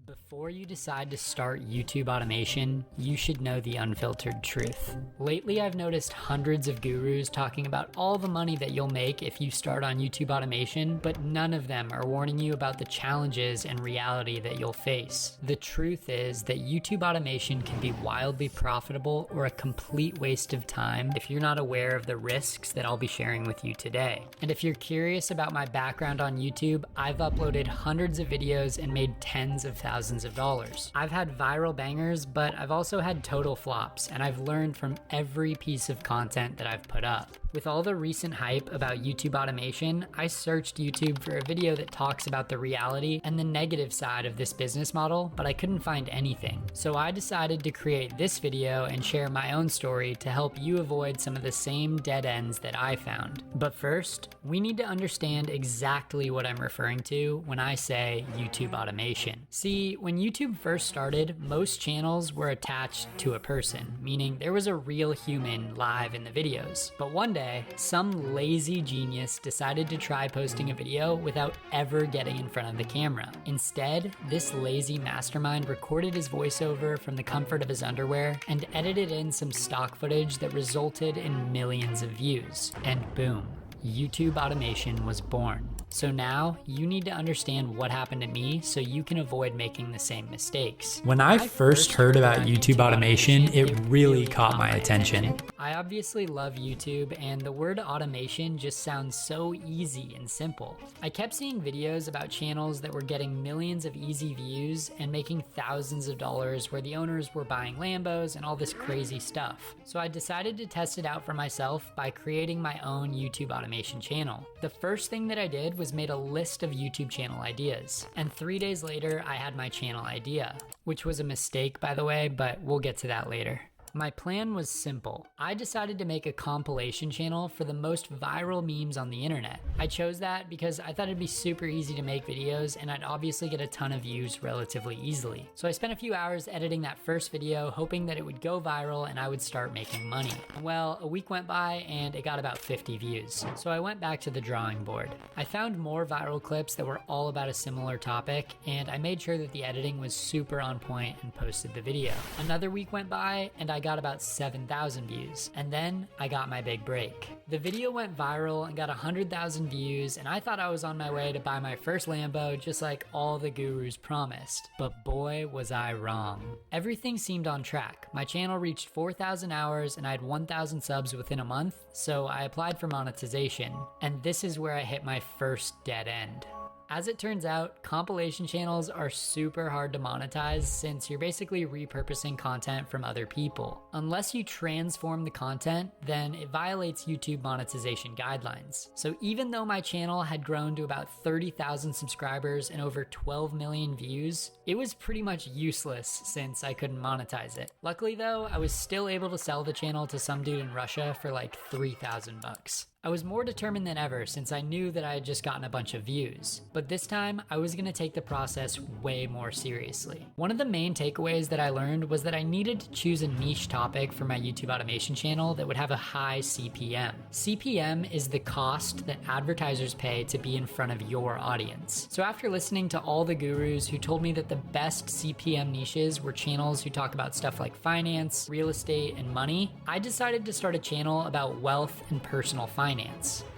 Before you decide to start YouTube automation, you should know the unfiltered truth. Lately, I've noticed hundreds of gurus talking about all the money that you'll make if you start on YouTube automation, but none of them are warning you about the challenges and reality that you'll face. The truth is that YouTube automation can be wildly profitable or a complete waste of time if you're not aware of the risks that I'll be sharing with you today. And if you're curious about my background on YouTube, I've uploaded hundreds of videos and made tens of thousands of dollars. I've had viral bangers, but I've also had total flops, and I've learned from every piece of content that I've put up. With all the recent hype about YouTube automation, I searched YouTube for a video that talks about the reality and the negative side of this business model, but I couldn't find anything. So I decided to create this video and share my own story to help you avoid some of the same dead ends that I found. But first, we need to understand exactly what I'm referring to when I say YouTube automation. See, when YouTube first started, most channels were attached to a person, meaning there was a real human live in the videos. But one day, some lazy genius decided to try posting a video without ever getting in front of the camera. Instead, this lazy mastermind recorded his voiceover from the comfort of his underwear and edited in some stock footage that resulted in millions of views. And boom, YouTube automation was born. So now you need to understand what happened to me so you can avoid making the same mistakes. When I first heard about YouTube automation, it really caught my attention. I obviously love YouTube, and the word automation just sounds so easy and simple. I kept seeing videos about channels that were getting millions of easy views and making thousands of dollars where the owners were buying Lambos and all this crazy stuff. So I decided to test it out for myself by creating my own YouTube automation channel. The first thing that I did was made a list of YouTube channel ideas, and 3 days later I had my channel idea, which was a mistake, by the way, but we'll get to that later. My plan was simple. I decided to make a compilation channel for the most viral memes on the internet. I chose that because I thought it'd be super easy to make videos and I'd obviously get a ton of views relatively easily. So I spent a few hours editing that first video, hoping that it would go viral and I would start making money. Well, a week went by and it got about 50 views. So I went back to the drawing board. I found more viral clips that were all about a similar topic, and I made sure that the editing was super on point and posted the video. Another week went by and I got about 7,000 views, and then I got my big break. The video went viral and got 100,000 views, and I thought I was on my way to buy my first Lambo just like all the gurus promised. But boy, was I wrong. Everything seemed on track. My channel reached 4,000 hours and I had 1,000 subs within a month, so I applied for monetization, and this is where I hit my first dead end. As it turns out, compilation channels are super hard to monetize since you're basically repurposing content from other people. Unless you transform the content, then it violates YouTube monetization guidelines. So even though my channel had grown to about 30,000 subscribers and over 12 million views, it was pretty much useless since I couldn't monetize it. Luckily though, I was still able to sell the channel to some dude in Russia for like 3,000 bucks. I was more determined than ever since I knew that I had just gotten a bunch of views. But this time, I was gonna take the process way more seriously. One of the main takeaways that I learned was that I needed to choose a niche topic for my YouTube automation channel that would have a high CPM. CPM is the cost that advertisers pay to be in front of your audience. So after listening to all the gurus who told me that the best CPM niches were channels who talk about stuff like finance, real estate, and money, I decided to start a channel about wealth and personal finance.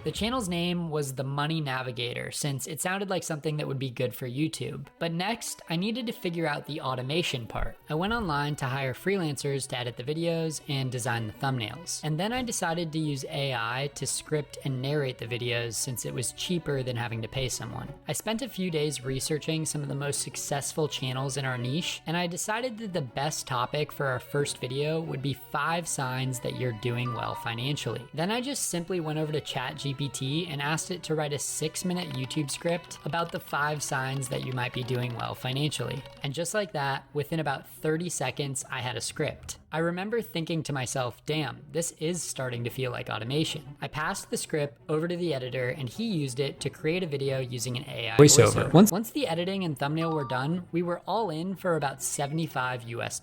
The channel's name was The Money Navigator since it sounded like something that would be good for YouTube. But next, I needed to figure out the automation part. I went online to hire freelancers to edit the videos and design the thumbnails. And then I decided to use AI to script and narrate the videos since it was cheaper than having to pay someone. I spent a few days researching some of the most successful channels in our niche, and I decided that the best topic for our first video would be 5 signs that you're doing well financially. Then I just simply went over to ChatGPT and asked it to write a 6-minute YouTube script about the 5 signs that you might be doing well financially. And just like that, within about 30 seconds, I had a script. I remember thinking to myself, damn, this is starting to feel like automation. I passed the script over to the editor and he used it to create a video using an AI voiceover. Once the editing and thumbnail were done, we were all in for about $75 US.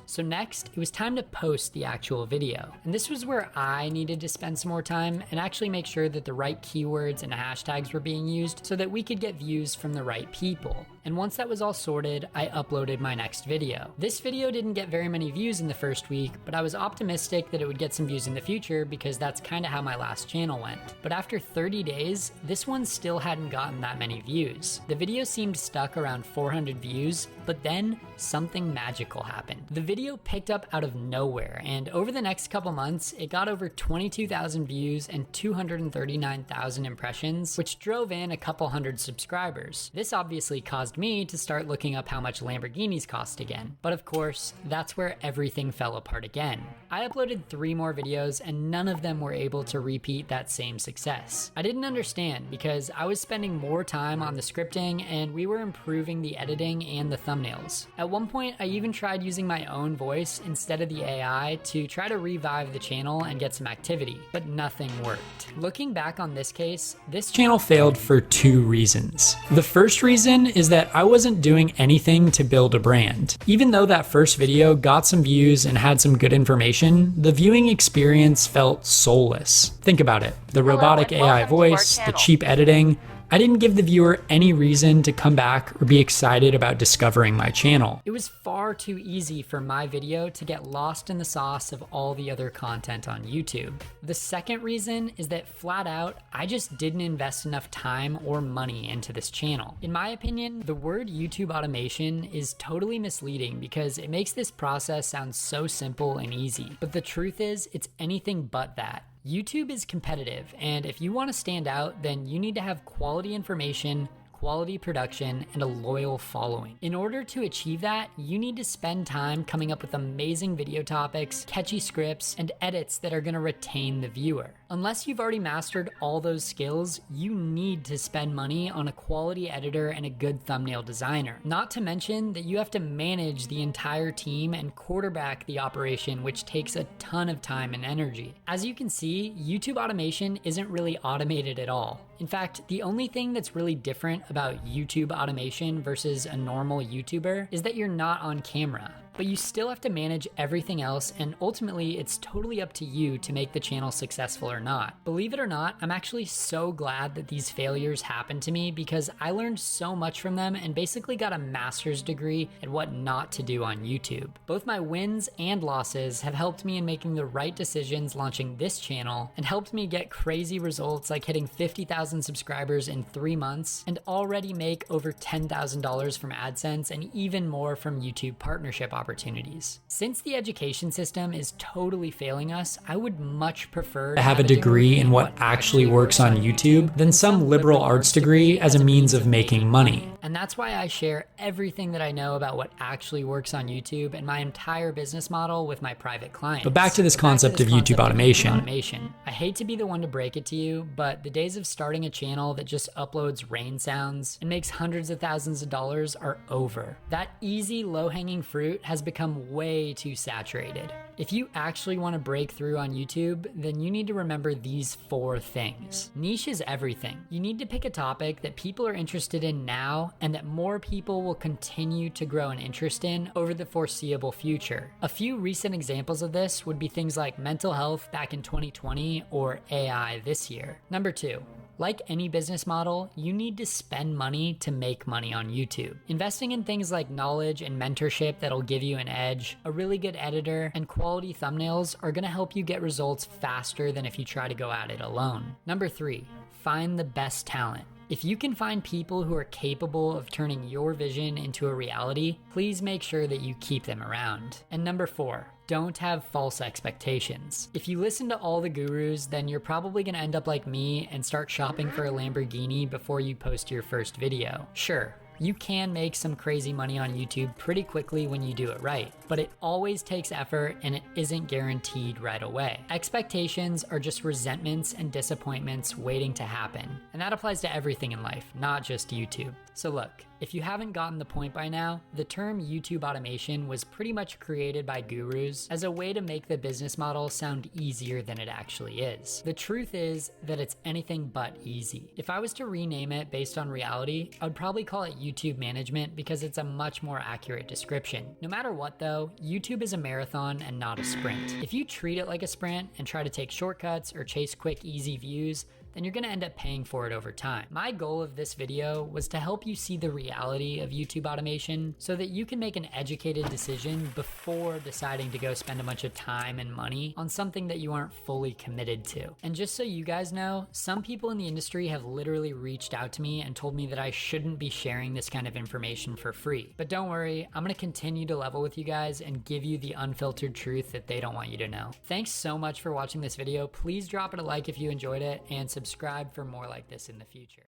So next, it was time to post the actual video. And this was where I needed to spend some more time and actually make sure that the right keywords and hashtags were being used so that we could get views from the right people. And once that was all sorted, I uploaded my next video. This video didn't get very many views in the first week, but I was optimistic that it would get some views in the future because that's kind of how my last channel went. But after 30 days, this one still hadn't gotten that many views. The video seemed stuck around 400 views, but then something magical happened. The video picked up out of nowhere, and over the next couple months, it got over 22,000 views and 239,000 impressions, which drove in a couple hundred subscribers. This obviously caused me to start looking up how much Lamborghinis cost again. But of course, that's where everything fell apart again. I uploaded 3 more videos and none of them were able to repeat that same success. I didn't understand because I was spending more time on the scripting and we were improving the editing and the thumbnails. At one point, I even tried using my own voice instead of the AI to try to revive the channel and get some activity, but nothing worked. Looking back on this case, this channel failed for 2 reasons. The first reason is that I wasn't doing anything to build a brand. Even though that first video got some views and had some good information, the viewing experience felt soulless. Think about it. The robotic AI voice, the cheap editing. I didn't give the viewer any reason to come back or be excited about discovering my channel. It was far too easy for my video to get lost in the sauce of all the other content on YouTube. The second reason is that flat out, I just didn't invest enough time or money into this channel. In my opinion, the word YouTube automation is totally misleading because it makes this process sound so simple and easy. But the truth is, it's anything but that. YouTube is competitive, and if you want to stand out, then you need to have quality information, quality production, and a loyal following. In order to achieve that, you need to spend time coming up with amazing video topics, catchy scripts, and edits that are going to retain the viewer. Unless you've already mastered all those skills, you need to spend money on a quality editor and a good thumbnail designer. Not to mention that you have to manage the entire team and quarterback the operation, which takes a ton of time and energy. As you can see, YouTube automation isn't really automated at all. In fact, the only thing that's really different about YouTube automation versus a normal YouTuber is that you're not on camera. But you still have to manage everything else, and ultimately it's totally up to you to make the channel successful or not. Believe it or not, I'm actually so glad that these failures happened to me because I learned so much from them and basically got a master's degree at what not to do on YouTube. Both my wins and losses have helped me in making the right decisions launching this channel and helped me get crazy results like hitting 50,000 subscribers in 3 months and already make over $10,000 from AdSense and even more from YouTube partnership opportunities. Since the education system is totally failing us, I would much prefer to have a degree in what actually works on YouTube than some liberal arts degree as a means of making money. And that's why I share everything that I know about what actually works on YouTube and my entire business model with my private clients. But back to this concept of YouTube automation. I hate to be the one to break it to you, but the days of starting a channel that just uploads rain sounds and makes hundreds of thousands of dollars are over. That easy, low-hanging fruit has become way too saturated. If you actually want to break through on YouTube, then you need to remember these 4 things. Niche is everything. You need to pick a topic that people are interested in now and that more people will continue to grow an interest in over the foreseeable future. A few recent examples of this would be things like mental health back in 2020 or AI this year. Number 2. Like any business model, you need to spend money to make money on YouTube. Investing in things like knowledge and mentorship that'll give you an edge, a really good editor, and quality thumbnails are gonna help you get results faster than if you try to go at it alone. Number 3, find the best talent. If you can find people who are capable of turning your vision into a reality, please make sure that you keep them around. And number 4, don't have false expectations. If you listen to all the gurus, then you're probably gonna end up like me and start shopping for a Lamborghini before you post your first video. Sure, you can make some crazy money on YouTube pretty quickly when you do it right, but it always takes effort and it isn't guaranteed right away. Expectations are just resentments and disappointments waiting to happen, and that applies to everything in life, not just YouTube. So look, If you haven't gotten the point by now, the term YouTube automation was pretty much created by gurus as a way to make the business model sound easier than it actually is. The truth is that it's anything but easy. If I was to rename it based on reality, I would probably call it YouTube management because it's a much more accurate description. No matter what though, YouTube is a marathon and not a sprint. If you treat it like a sprint and try to take shortcuts or chase quick, easy views, then you're gonna end up paying for it over time. My goal of this video was to help you see the reality of YouTube automation so that you can make an educated decision before deciding to go spend a bunch of time and money on something that you aren't fully committed to. And just so you guys know, some people in the industry have literally reached out to me and told me that I shouldn't be sharing this kind of information for free. But don't worry, I'm gonna continue to level with you guys and give you the unfiltered truth that they don't want you to know. Thanks so much for watching this video. Please drop it a like if you enjoyed it and subscribe for more like this in the future.